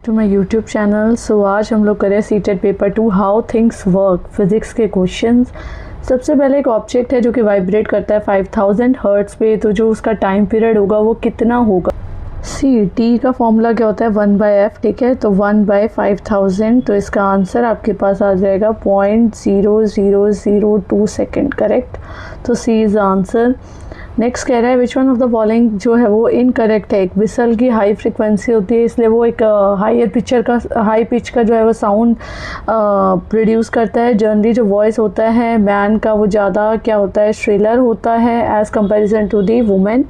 To my YouTube channel. So आज हम लोग करें CTET paper 2 how things work physics के क्वेश्चंस। सबसे पहले एक ऑब्जेक्ट है जो कि वाइब्रेट करता है 5000 हर्ट्ज़ पे, तो जो उसका टाइम पीरियड होगा वो कितना होगा। सी टी का फॉर्मूला क्या होता है 1/f, ठीक है, तो 1/5000, तो इसका आंसर आपके पास आ जाएगा 0.0002 सेकेंड, करेक्ट। तो सी इज़ आंसर। नेक्स्ट कह रहा है which one of the following जो है वो इनकरेक्ट है। एक विसल की हाई फ्रिक्वेंसी होती है, इसलिए वो एक हाई पिच का जो है वो साउंड प्रोड्यूस करता है। जनरली जो वॉइस होता है मैन का वो ज़्यादा क्या होता है, श्रिलर होता है as comparison to the women.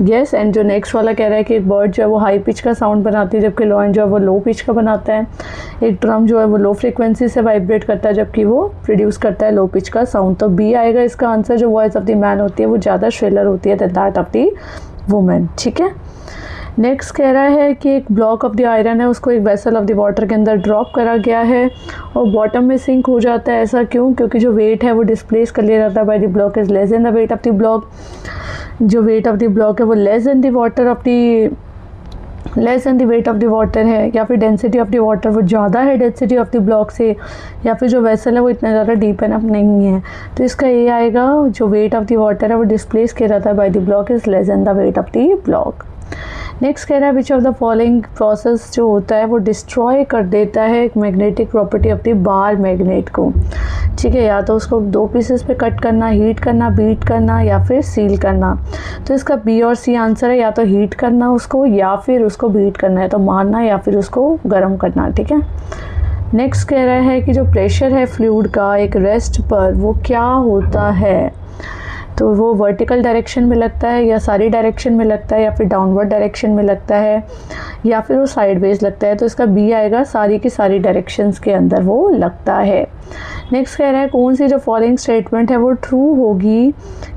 Yes, and जो नेक्स्ट वाला कह रहा है कि एक बर्ड जो है वो हाई पिच का साउंड बनाती है जबकि लॉयन जो है वो लो पिच का बनाता है। एक ड्रम जो है वो लो फ्रिक्वेंसी से वाइब्रेट करता है जबकि वो प्रोड्यूस करता है लो पिच का साउंड। तो बी आएगा इसका आंसर। जो वॉइस ऑफ द मैन होती है वो ज़्यादा श्रिलर होती है than that of the women, ठीक है। नेक्स्ट कह रहा है कि एक ब्लॉक ऑफ द आयरन है, उसको एक वेसल ऑफ द वाटर के अंदर ड्रॉप करा गया है और बॉटम में सिंक हो जाता है। ऐसा क्यों? क्योंकि जो वेट है वो डिस्प्लेस कर लिया जाता है by the block is less than the weight of the block. जो वेट ऑफ द ब्लॉक है वो less than the weight of the water है, या फिर डेंसिटी ऑफ द वाटर वो ज़्यादा है डेंसिटी ऑफ द ब्लॉक से, या फिर जो वेसल है वो इतना ज़्यादा डीप एनफ नहीं है। तो इसका ये आएगा, जो वेट ऑफ द वाटर है वो डिस्प्लेस किया जाता है by the block is less than the weight of the block. Next कह रहा है which of the following process जो होता है वो डिस्ट्रॉय कर देता है एक magnetic property of the bar magnet को, ठीक है। या तो उसको दो पीसेस पे कट करना, हीट करना, बीट करना, या फिर सील करना। तो इसका बी और सी आंसर है, या तो हीट करना उसको या फिर उसको बीट करना है, तो मारना या फिर उसको गर्म करना, ठीक है। नेक्स्ट कह रहा है कि जो प्रेशर है फ्लूइड का एक रेस्ट पर वो क्या होता है, तो वो वर्टिकल डायरेक्शन में लगता है या सारी डायरेक्शन में लगता है या फिर डाउनवर्ड डायरेक्शन में लगता है या फिर वो साइडवेज लगता है। तो इसका बी आएगा, सारी की सारी डायरेक्शंस के अंदर वो लगता है। नेक्स्ट कह रहा है कौन सी जो फॉलोइंग स्टेटमेंट है वो ट्रू होगी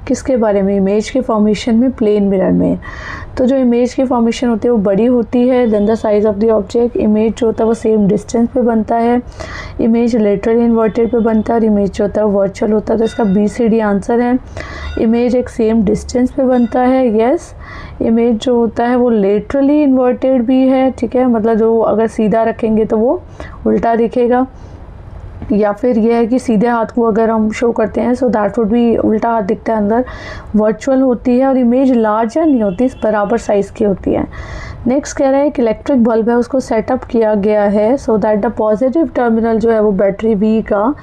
किसके बारे में, इमेज के फॉर्मेशन में प्लेन मिरर में। तो जो इमेज की फॉर्मेशन होती है वो बड़ी होती है than the size of the object. Image जो होता है वो सेम डिस्टेंस पे बनता है। इमेज लेटरली इन्वर्टेड पे बनता है और इमेज जो होता है वो वर्चुअल होता है। तो इसका बी सी डी आंसर है। इमेज एक सेम डिस्टेंस पे बनता है, यस। इमेज जो होता है वो लेटरली इन्वर्टेड भी है, ठीक है, मतलब जो अगर सीधा रखेंगे तो वो उल्टा दिखेगा, या फिर यह है कि सीधे हाथ को अगर हम शो करते हैं सो दैट वुड भी उल्टा हाथ दिखता है अंदर, वर्चुअल होती है। और इमेज लार्जर नहीं होती, बराबर साइज़ की होती है। नेक्स्ट कह रहा है कि इलेक्ट्रिक बल्ब है उसको सेटअप किया गया है so that the positive terminal जो है वो बैटरी वी का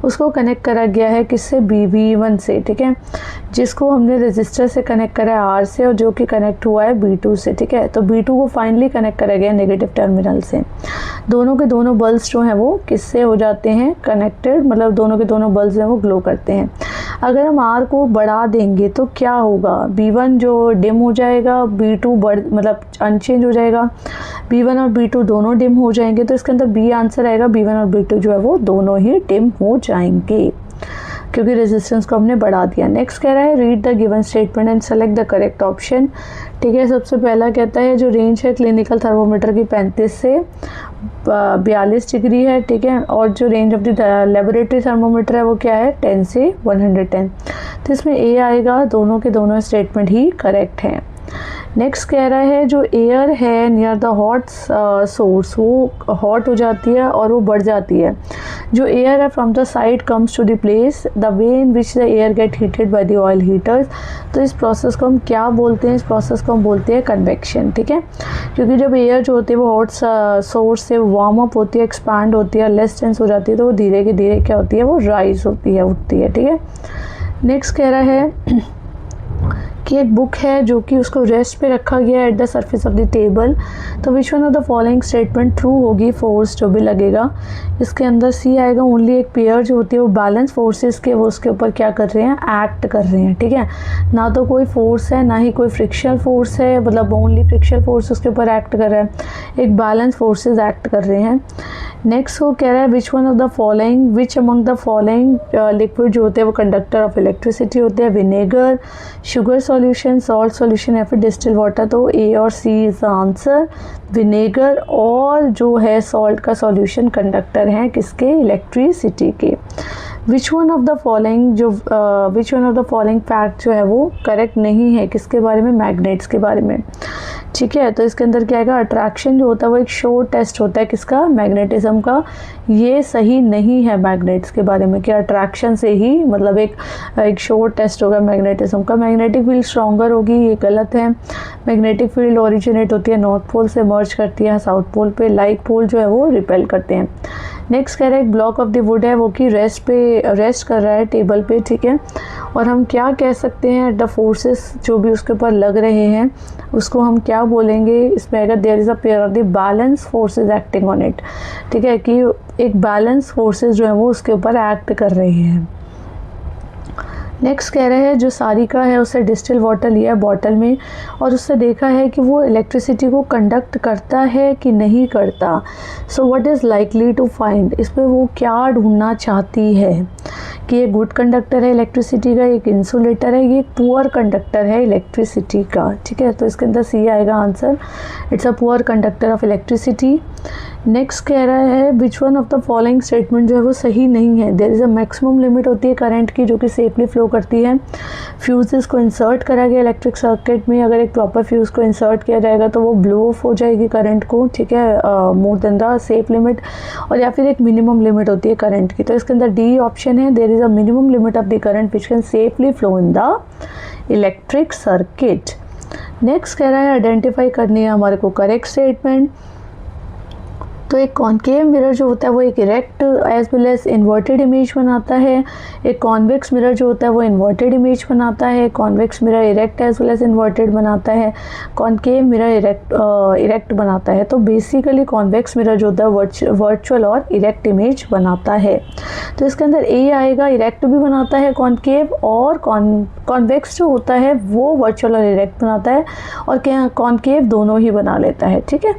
उसको कनेक्ट करा गया है किससे, BV1 से, ठीक है, जिसको हमने रजिस्टर से कनेक्ट करा है R से और जो कि कनेक्ट हुआ है B2 से, ठीक है। तो B2 को फाइनली कनेक्ट करा गया नेगेटिव टर्मिनल से। दोनों के दोनों बल्ब्स जो हैं वो किससे हो जाते हैं कनेक्टेड, मतलब दोनों के दोनों बल्ब्स हैं वो ग्लो करते हैं। अगर हम R को बढ़ा देंगे तो क्या होगा, B1 जो डिम हो जाएगा, B2 मतलब अनचेंज हो जाएगा, B1 और B2 दोनों डिम हो जाएंगे। तो इसके अंदर बी आंसर आएगा, B1 और B2 जो है वो दोनों ही डिम हो जाएंगे क्योंकि रेजिस्टेंस को हमने बढ़ा दिया। नेक्स्ट कह रहा है read the given statement and select the correct option, ठीक है। सबसे पहला कहता है जो रेंज है क्लिनिकल थर्मोमीटर की 35 से 42 डिग्री है, ठीक है, और जो range of the laboratory thermometer है वो क्या है 10 से 110। तो इसमें ए आएगा, दोनों के दोनों स्टेटमेंट ही करेक्ट हैं। नेक्स्ट कह रहा है जो एयर है नियर द हॉट सोर्स वो हॉट हो जाती है और वो बढ़ जाती है। जो एयर है from the side comes to the place the way in which the air get heated by the oil heaters. तो इस प्रोसेस को हम क्या बोलते हैं, इस प्रोसेस को हम बोलते हैं कन्वेक्शन, ठीक है। क्योंकि जब एयर जो होती है वो हॉट सोर्स से वार्म अप होती है, एक्सपांड होती है, लेस टेंस हो जाती है, तो वो धीरे धीरे क्या होती है वो राइज होती है, उठती है, ठीक है। नेक्स्ट कह रहा है कि एक बुक है जो कि उसको रेस्ट पे रखा गया है at the surface of the table. तो which one of the following statement true होगी, फोर्स जो भी लगेगा। इसके अंदर सी आएगा, ओनली एक पेयर जो होती है वो बैलेंस फोर्सेस के वो उसके ऊपर क्या कर रहे हैं, एक्ट कर रहे हैं, ठीक है। ना तो कोई फोर्स है ना ही कोई फ्रिक्शनल फोर्स है, मतलब ओनली फ्रिक्शनल फोर्स उसके ऊपर एक्ट कर रहा है, एक बैलेंस फोर्सेस एक्ट कर रहे हैं। नेक्स्ट वो कह रहा है which one of the following, which among the following liquid जो होते हैं वो कंडक्टर ऑफ इलेक्ट्रिसिटी होते हैं, vinegar, sugar solution, salt solution या फिर डिस्टिल वाटर। तो ए और सी इज आंसर। विनेगर और जो है सॉल्ट का सॉल्यूशन कंडक्टर हैं किसके, इलेक्ट्रिसिटी के। विच one of the following fact जो है वो करेक्ट नहीं है किसके बारे में, मैग्नेट्स के बारे में। ठीक है। तो इसके अंदर क्या आएगा, अट्रैक्शन जो होता है वो एक शो टेस्ट होता है किसका, मैग्नेटिज्म का। ये सही नहीं है मैग्नेट्स के बारे में कि अट्रैक्शन से ही मतलब एक शो टेस्ट होगा मैग्नेटिज्म का। मैग्नेटिक फील्ड स्ट्रॉन्गर होगी, ये गलत है। मैग्नेटिक फील्ड ओरिजिनेट होती है नॉर्थ पोल से, मर्ज करती है साउथ पोल पे, लाइक पोल जो है वो रिपेल करते हैं। नेक्स्ट कह रहा है एक ब्लॉक ऑफ द वुड है वो कि रेस्ट कर रहा है टेबल पे, ठीक है। और हम क्या कह सकते हैं, द फोर्सेस जो भी उसके ऊपर लग रहे हैं उसको हम क्या बोलेंगे, इसमें अगर there is a pair of the balance forces acting on it, ठीक है, कि एक बैलेंस फोर्सेस जो है वो उसके ऊपर एक्ट कर रहे हैं। नेक्स्ट कह रहे हैं जो सारिका है उससे डिस्टिल वाटर लिया है बॉटल में और उससे देखा है कि वो इलेक्ट्रिसिटी को कंडक्ट करता है कि नहीं करता। So what is likely to find, इस पर वो क्या ढूंढना चाहती है कि ये गुड कंडक्टर है इलेक्ट्रिसिटी का, एक इंसुलेटर है, ये पुअर कंडक्टर है इलेक्ट्रिसिटी का, ठीक है। तो इसके अंदर सी आएगा answer, it's a poor conductor of electricity. Next कह रहा है which one of the following statement जो है वो सही नहीं है। There is a maximum limit होती है करंट की जो कि सेफली फ्लो करती है। फ्यूज़ को इंसर्ट करा गया इलेक्ट्रिक सर्किट में, अगर एक प्रॉपर फ्यूज़ को इंसर्ट किया जाएगा तो वो ब्लो ऑफ हो जाएगी करंट को, ठीक है, more than the safe limit. और या फिर एक मिनिमम लिमिट होती है करंट की, तो इसके अंदर डी ऑप्शन है, there is a minimum limit of the current which can safely flow in the electric circuit. Next कह रहा है आइडेंटिफाई करनी है हमारे को करेक्ट स्टेटमेंट। तो एक कॉनकेव मिरर जो होता है वो एक erect as well as inverted image बनाता है। एक कॉन्वेक्स मिरर जो होता है वो इन्वर्टेड इमेज बनाता है। Convex mirror erect as well as inverted बनाता है। कॉनकेव मिरर इरेक्ट बनाता है। तो बेसिकली कॉन्वेक्स मिरर जो होता है वर्चुअल और इरेक्ट इमेज बनाता है। तो इसके अंदर ए आएगा, इरेक्ट भी बनाता है कॉनकेव, और कॉन्वेक्स जो होता है वो वर्चुअल और इरेक्ट बनाता है, और क्या कॉनकेव दोनों ही बना लेता है, ठीक है।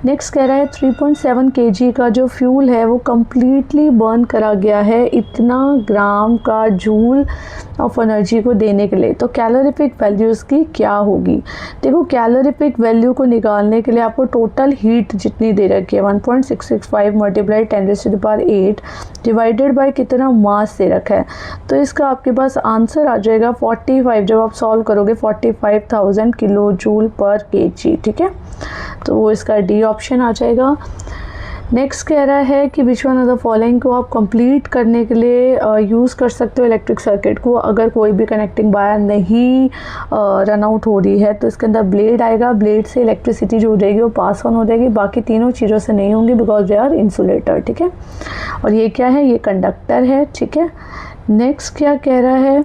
नेक्स्ट कह रहा है 3.7 kg का जो फ्यूल है वो कम्प्लीटली बर्न करा गया है इतना ग्राम का जूल ऑफ एनर्जी को देने के लिए। तो कैलोरीफिक वैल्यू उसकी क्या होगी। देखो कैलोरीफिक वैल्यू को निकालने के लिए आपको टोटल हीट जितनी दे रखी है 1.665 मल्टीप्लाई 10⁸ डिवाइडेड बाय कितना मास दे रखा है, तो इसका आपके पास आंसर आ जाएगा 45, जब आप सॉल्व करोगे 45,000 किलो जूल पर kg, ठीक है। तो इसका डी ऑप्शन आ जाएगा। नेक्स्ट कह रहा है कि विच वन ऑफ द फॉलोइंग को आप कंप्लीट करने के लिए यूज़ कर सकते हो इलेक्ट्रिक सर्किट को अगर कोई भी कनेक्टिंग वायर नहीं रन आउट हो रही है। तो इसके अंदर ब्लेड आएगा, ब्लेड से इलेक्ट्रिसिटी जो हो जाएगी वो पास ऑन हो जाएगी, बाकी तीनों चीज़ों से नहीं होंगी बिकॉज दे आर इंसुलेटर, ठीक है। और ये क्या है, ये कंडक्टर है, ठीक है। नेक्स्ट क्या कह रहा है,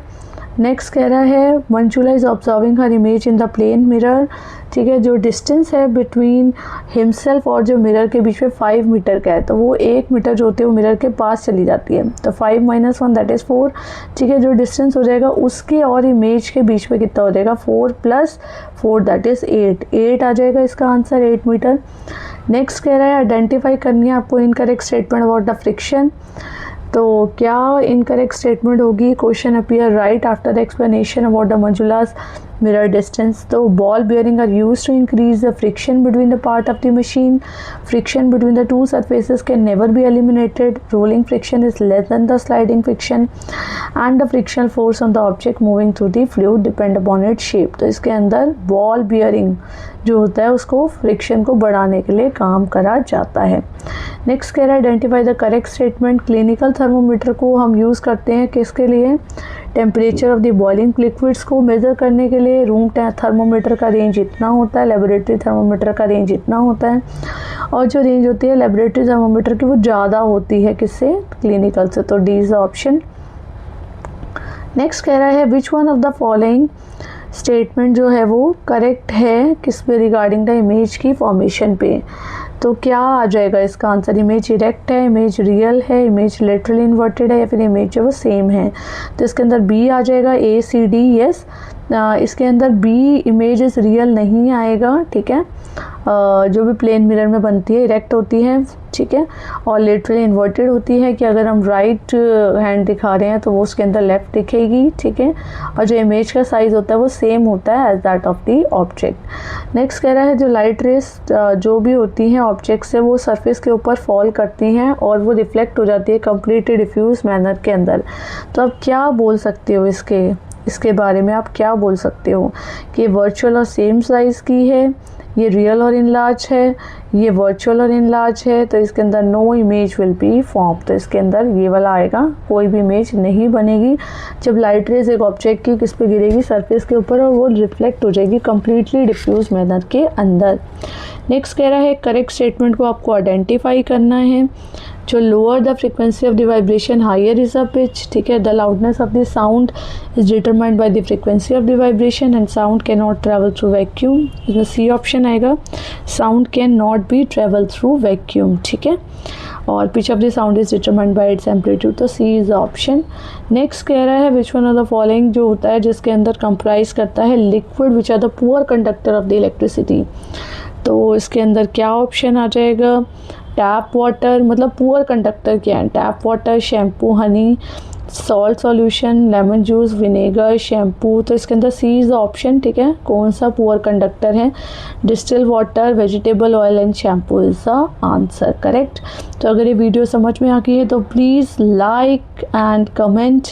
नेक्स्ट कह रहा है Manjula is observing her image in the plane mirror, ठीक है। जो डिस्टेंस है बिटवीन हिमसेल्फ और जो मिरर के बीच में 5 मीटर का है, तो वो 1 मीटर जो होती है वो मिरर के पास चली जाती है, तो 5 - 1 दैट इज़ 4, ठीक है। जो डिस्टेंस हो जाएगा उसके और इमेज के बीच में कितना हो जाएगा, 4 + 4 दैट इज़ 8 आ जाएगा इसका आंसर, 8 मीटर। नेक्स्ट कह रहा है आइडेंटिफाई करनी है आपको incorrect statement about the friction. तो क्या इनकरेक्ट स्टेटमेंट होगी, question appear right after the explanation about the Manjula's mirror distance। तो ball bearing are used to increase the friction between the part of the machine. Friction between the two surfaces can never be eliminated. Rolling friction is less than the sliding friction and the frictional force on the object moving through the fluid depend upon its shape। तो इसके अंदर ball bearing जो होता है उसको friction को बढ़ाने के लिए काम करा जाता है। नेक्स्ट कह रहा है identify the correct statement. Clinical thermometer को हम यूज़ करते हैं किसके लिए, temperature of the boiling liquids को मेज़र करने के लिए। रूम थर्मोमीटर का रेंज इतना होता है, लेबोरेटरी थर्मोमीटर का रेंज इतना होता है, और जो रेंज होती है लेबोरेटरी थर्मोमीटर की वो ज़्यादा होती है किससे, क्लिनिकल से। तो D is the option. Next कह रहा है which one of the following statement जो है वो करेक्ट है किस पे, रिगार्डिंग द इमेज की फॉर्मेशन पे। तो क्या आ जाएगा इसका आंसर, इमेज इरेक्ट है, इमेज रियल है, इमेज लेटरली इन्वर्टेड है, या फिर इमेज जो वो सेम है। तो इसके अंदर बी आ जाएगा, ACD यस। इसके अंदर बी इमेज रियल नहीं आएगा, ठीक है। जो भी प्लेन मिरर में बनती है इरेक्ट होती है, ठीक है, और लेटरली इन्वर्टेड होती है कि अगर हम राइट हैंड दिखा रहे हैं तो वो उसके अंदर लेफ्ट दिखेगी, ठीक है। और जो इमेज का साइज़ होता है वो सेम होता है as that of the object. Next कह रहा है जो लाइट रेस जो भी होती हैं ऑब्जेक्ट से वो सरफेस के ऊपर फॉल करती हैं और वो रिफ्लेक्ट हो जाती है कम्प्लीटली डिफ्यूज मैनर के अंदर। तो अब क्या बोल सकते हो इसके, इसके बारे में आप क्या बोल सकते हो कि वर्चुअल और सेम साइज़ की है, ये रियल और इनलार्ज है, ये वर्चुअल और इनलार्ज है, तो इसके अंदर no image will be form, तो इसके अंदर ये वाला आएगा, कोई भी इमेज नहीं बनेगी जब लाइट रेज एक ऑब्जेक्ट की किस पे गिरेगी, सरफेस के ऊपर, और वो रिफ्लेक्ट हो जाएगी कंप्लीटली डिफ्यूज मैनर के अंदर। नेक्स्ट कह रहा है करेक्ट स्टेटमेंट को आपको आइडेंटिफाई करना है। जो lower the frequency of the vibration higher is the pitch, ठीक है। The loudness of the sound is determined by the frequency of the vibration and sound can not travel through vacuum, इसमें C option आएगा, sound can not be travel through vacuum, ठीक है। और pitch of the sound is determined by its amplitude, तो C is the option. Next कह रहा है which one of the following जो होता है जिसके अंदर कंप्राइज करता है liquid which are the poor conductor of the electricity, तो इसके अंदर क्या ऑप्शन आ जाएगा, टैप वाटर, मतलब पुअर कंडक्टर क्या है, tap water, shampoo, honey, salt solution, lemon juice, vinegar, shampoo, तो इसके अंदर सी इज़ द ऑप्शन, ठीक है। कौन सा पुअर कंडक्टर है, distil water, vegetable oil and shampoo is the answer, correct. तो अगर ये वीडियो समझ में आ गई है तो please like and comment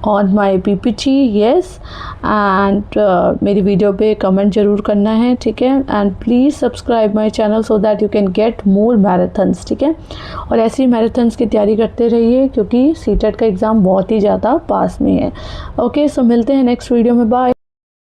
on my PPT, yes, and मेरी वीडियो पे कमेंट ज़रूर करना है, ठीक है। And please subscribe my channel so that you can get more marathons, ठीक है। और ऐसी मैराथन्स की तैयारी करते रहिए क्योंकि CTET का एग्ज़ाम बहुत ही ज़्यादा पास में है। ओके, सो मिलते हैं नेक्स्ट वीडियो में, बाय।